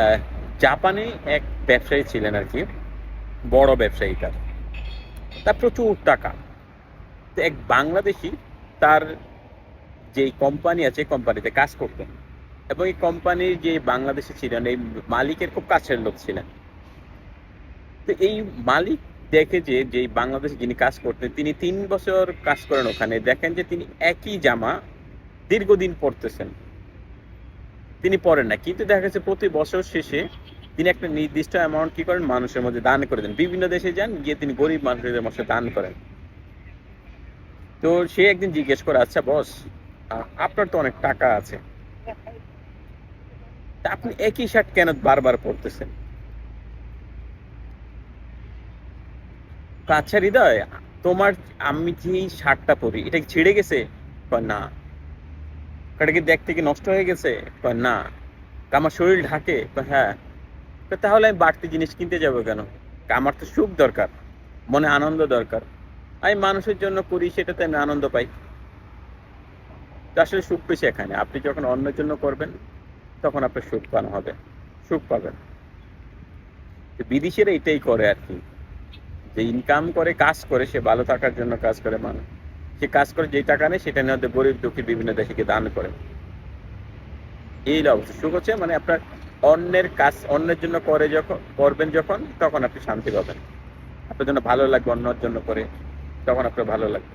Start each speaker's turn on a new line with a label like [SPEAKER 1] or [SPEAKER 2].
[SPEAKER 1] আহ, জাপানে এক ব্যবসায়ী ছিলেন আর কি, বড় ব্যবসায়ী। তার তার প্রচুর টাকা। তো এক বাংলাদেশি তার যে কোম্পানি আছে কোম্পানিতে কাজ করতেন, এবং এই কোম্পানির যে বাংলাদেশি ছিলেন এই মালিকের খুব কাছের লোক ছিলেন। তো এই মালিক দেখে যে যে বাংলাদেশে যিনি কাজ করতেন তিনি 3 বছর কাজ করেন ওখানে, দেখেন যে তিনি একই জামা দীর্ঘদিন পরতেছেন। তিনি পড়েন না, কিন্তু দেখা যাচ্ছে প্রতি বছর শেষে তিনি একটা নির্দিষ্ট অ্যামাউন্ট কি করেন, মানুষের মধ্যে দান করে দেন। বিভিন্ন দেশে যান, গিয়ে তিনি গরিব মানুষদের মধ্যে দান করেন। তো সে একদিন জিজ্ঞেস করে, আচ্ছা বস, আপনার তো অনেক টাকা আছে, তা আপনি একই শার্ট কেন বারবার পরতেছেন? তো আচ্ছা হৃদয়, তোমার, আমি যে এই শার্টটা পরি এটা কি ছিঁড়ে গেছে? কয় না। এটা কি দেখতে কি নষ্ট হয়ে গেছে? কয় না। আমার শরীর ঢাকে? কয় হ্যাঁ। তো তাহলে আমি বাড়তি জিনিস কিনতে যাবো কেন? আমার তো সুখ দরকার, মনে আনন্দ দরকার। আমি মানুষের জন্য করি, সেটাতে আমি আনন্দ পাই। তো আসলে সুখ পেয়েছে এখানে, আপনি যখন অন্যের জন্য করবেন তখন আপনার সুখ পান হবে, সুখ পাবেন। তো বিদেশিরা এটাই করে আর কি, যে ইনকাম করে, কাজ করে, সে ভালো থাকার জন্য কাজ করে। মানুষ সে কাজ করে, যে টাকা নেই সেটা নিয়ে গরিব দুঃখী বিভিন্ন দেশকে দান করে। এই অবস্থা। সুখ হচ্ছে মানে আপনার অন্যের কাজ অন্যের জন্য করে, যখন করবেন যখন, তখন আপনি শান্তি পাবেন। আপনার জন্য ভালো লাগবে, অন্যের জন্য করে তখন আপনার ভালো লাগবে।